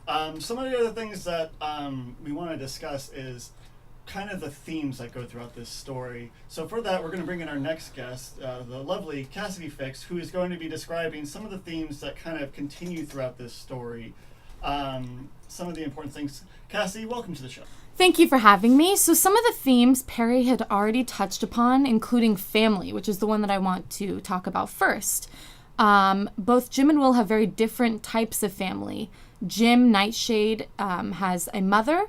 Some of the other things that we want to discuss is kind of the themes that go throughout this story. So for that, we're going to bring in our next guest, the lovely Cassidy Fix, who is going to be describing some of the themes that kind of continue throughout this story. Some of the important things. Cassidy, welcome to the show. Thank you for having me. So some of the themes Perry had already touched upon, including family, which is the one that I want to talk about first. Both Jim and Will have very different types of family. Jim Nightshade has a mother,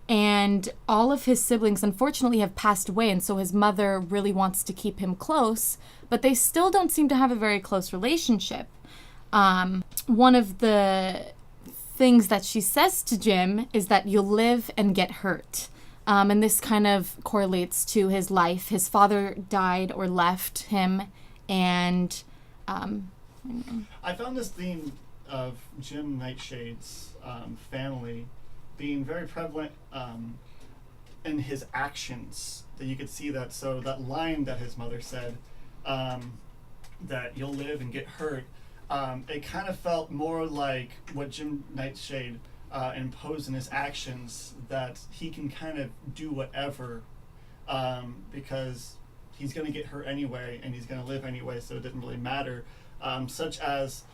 and all of his siblings unfortunately have passed away, and so his mother really wants to keep him close, but they still don't seem to have a very close relationship. One of the things that she says to Jim is that you'll live and get hurt. And this kind of correlates to his life. His father died or left him, and I found this theme of Jim Nightshade's family being very prevalent in his actions. That you could see that. So that line that his mother said, that you'll live and get hurt, it kind of felt more like what Jim Nightshade imposed in his actions, that he can kind of do whatever because he's going to get hurt anyway and he's going to live anyway, so it didn't really matter. Such as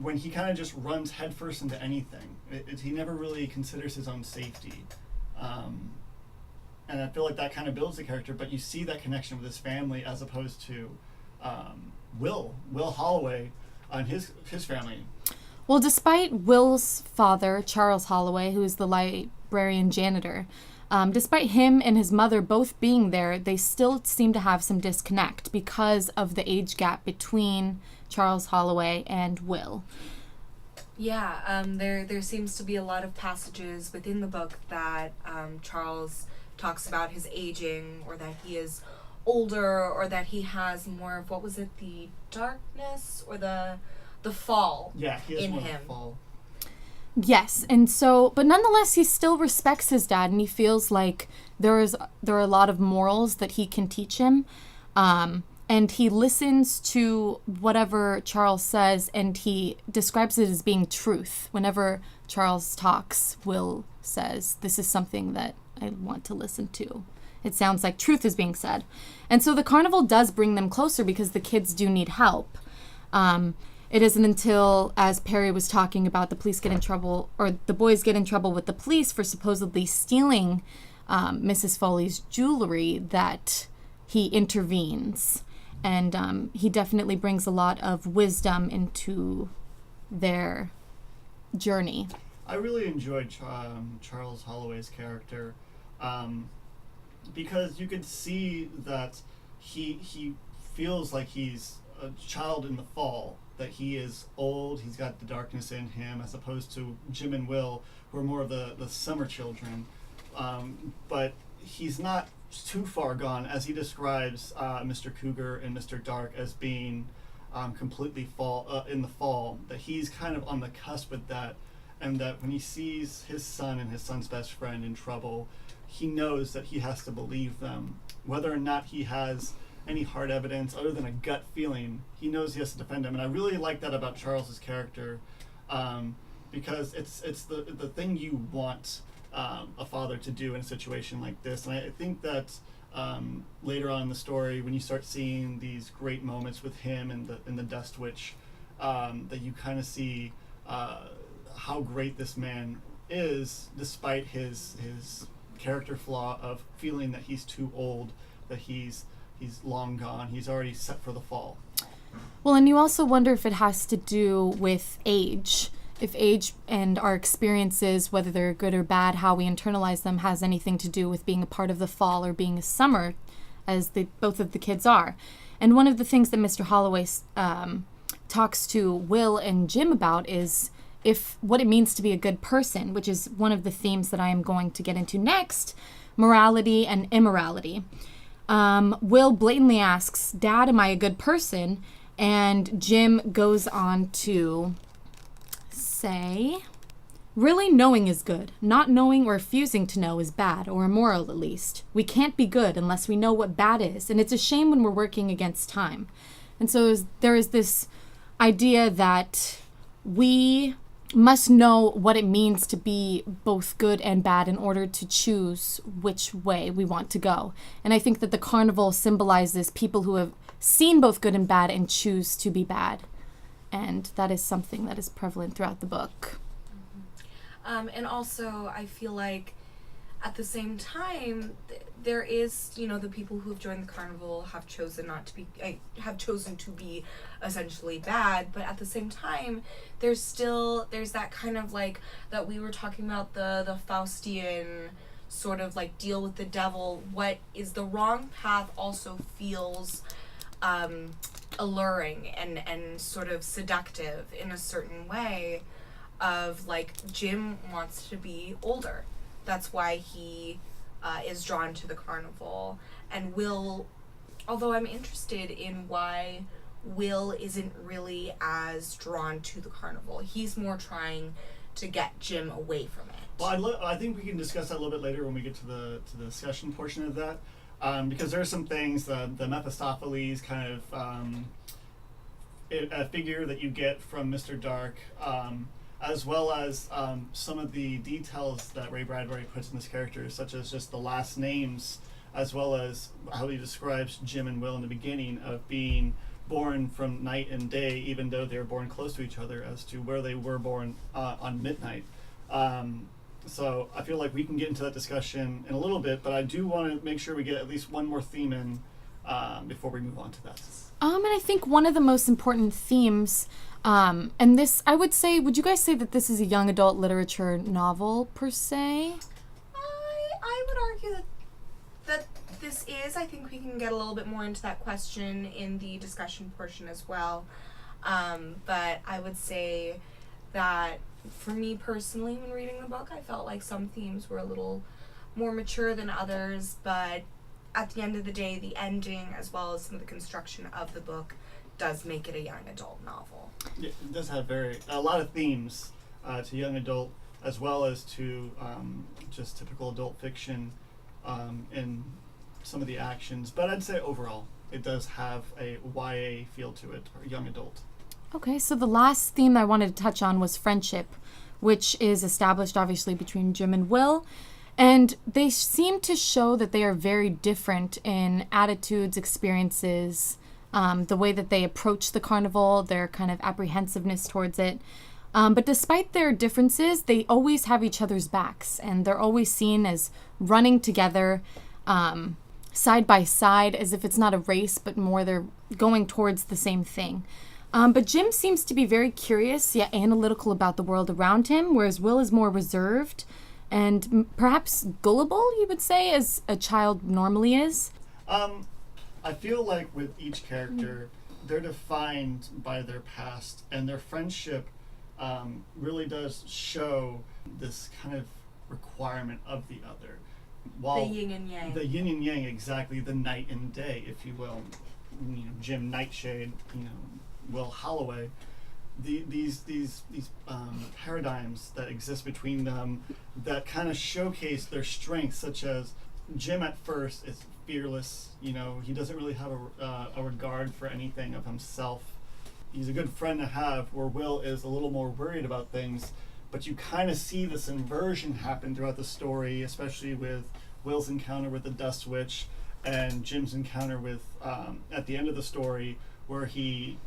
when he kind of just runs headfirst into anything. He never really considers his own safety. And I feel like that kind of builds the character, but you see that connection with his family as opposed to Will Holloway and his family. well, despite Will's father, Charles Holloway, who is the librarian janitor, despite him and his mother both being there, they still seem to have some disconnect because of the age gap between Charles Holloway and Will. Yeah, there seems to be a lot of passages within the book that Charles talks about his aging, or that he is older, or that he has more of, what was it, the darkness or the fall Yeah, he has in more him. fall. Yes, and so, but nonetheless, he still respects his dad, and he feels like there are a lot of morals that he can teach him, and he listens to whatever Charles says, and he describes it as being truth. Whenever Charles talks, Will says, "This is something that I want to listen to." It sounds like truth is being said, and so the carnival does bring them closer because the kids do need help. It isn't until, as Perry was talking about, the police get in trouble, or the boys get in trouble with the police for supposedly stealing Mrs. Foley's jewelry, that he intervenes. And he definitely brings a lot of wisdom into their journey. I really enjoyed Charles Holloway's character because you could see that he feels like he's a child in the fall, that he is old, he's got the darkness in him, as opposed to Jim and Will, who are more of the summer children. But he's not too far gone, as he describes Mr. Cougar and Mr. Dark as being completely in the fall, that he's kind of on the cusp with that, and that when he sees his son and his son's best friend in trouble, he knows that he has to believe them. Whether or not he has any hard evidence other than a gut feeling, he knows he has to defend him. And I really like that about Charles's character, because it's the thing you want a father to do in a situation like this. And I think that later on in the story, when you start seeing these great moments with him and the Dust Witch, that you kind of see how great this man is, despite his character flaw of feeling that he's too old, that he's long gone, he's already set for the fall. Well, and you also wonder if it has to do with age. If age and our experiences, whether they're good or bad, how we internalize them, has anything to do with being a part of the fall or being a summer, as both of the kids are. And one of the things that Mr. Holloway talks to Will and Jim about is what it means to be a good person, which is one of the themes that I am going to get into next, morality and immorality. Will blatantly asks, "Dad, am I a good person?" And Jim goes on to say, "Really, knowing is good. Not knowing or refusing to know is bad, or immoral at least. We can't be good unless we know what bad is, and it's a shame when we're working against time." And so there is this idea that we must know what it means to be both good and bad in order to choose which way we want to go. And I think that the carnival symbolizes people who have seen both good and bad and choose to be bad. And that is something that is prevalent throughout the book. And also, I feel like at the same time, there is, the people who have joined the carnival have chosen to be essentially bad, but at the same time, there's that kind of like, that we were talking about, the Faustian sort of like deal with the devil. What is the wrong path also feels alluring and sort of seductive in a certain way, of like, Jim wants to be older. That's why he is drawn to the carnival. And Will, although I'm interested in why Will isn't really as drawn to the carnival. He's more trying to get Jim away from it. Well, I think we can discuss that a little bit later when we get to the discussion portion of that. Because there are some things, the Mephistopheles kind of a figure that you get from Mr. Dark, as well as some of the details that Ray Bradbury puts in this character, such as just the last names, as well as how he describes Jim and Will in the beginning of being born from night and day, even though they were born close to each other, as to where they were born on midnight. So I feel like we can get into that discussion in a little bit, but I do want to make sure we get at least one more theme in before we move on to that. And I think one of the most important themes, and this, I would say, would you guys say that this is a young adult literature novel, per se? I would argue that this is. I think we can get a little bit more into that question in the discussion portion as well. But I would say that for me personally, when reading the book, I felt like some themes were a little more mature than others, but at the end of the day, the ending, as well as some of the construction of the book, does make it a young adult novel. Yeah, it does have a lot of themes to young adult, as well as to just typical adult fiction in some of the actions. But I'd say overall, it does have a YA feel to it, or young adult. Okay, so the last theme I wanted to touch on was friendship, which is established obviously between Jim and Will. And they seem to show that they are very different in attitudes, experiences, the way that they approach the carnival, their kind of apprehensiveness towards it. But despite their differences, they always have each other's backs, and they're always seen as running together, side by side, as if it's not a race, but more they're going towards the same thing. But Jim seems to be very curious yet analytical about the world around him, whereas Will is more reserved and perhaps gullible, you would say, as a child normally is. I feel like with each character, they're defined by their past, and their friendship really does show this kind of requirement of the other. The yin and yang. The yin and yang, exactly, the night and day, if you will. Jim Nightshade, Will Holloway. These paradigms that exist between them that kind of showcase their strengths, such as Jim at first is fearless. He doesn't really have a regard for anything of himself. He's a good friend to have, where Will is a little more worried about things. But you kind of see this inversion happen throughout the story, especially with Will's encounter with the Dust Witch and Jim's encounter with at the end of the story, where he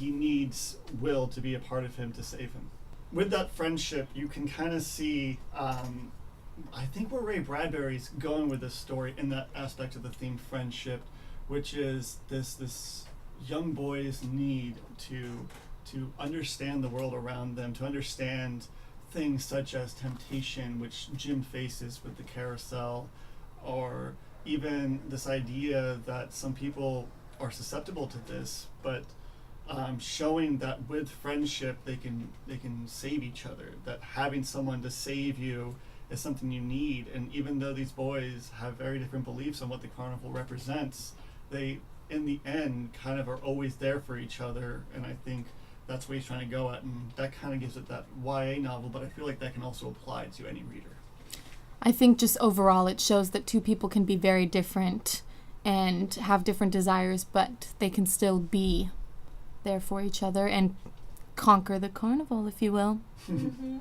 needs Will to be a part of him to save him. With that friendship, you can kind of see, I think where Ray Bradbury's going with this story in that aspect of the theme friendship, which is this young boy's need to understand the world around them, to understand things such as temptation, which Jim faces with the carousel, or even this idea that some people are susceptible to this, but showing that with friendship they can save each other, that having someone to save you is something you need. And even though these boys have very different beliefs on what the carnival represents, they in the end kind of are always there for each other, and I think that's what he's trying to go at, and that kind of gives it that YA novel, but I feel like that can also apply to any reader. I think just overall it shows that two people can be very different and have different desires, but they can still be there for each other and conquer the carnival, if you will. Mm-hmm.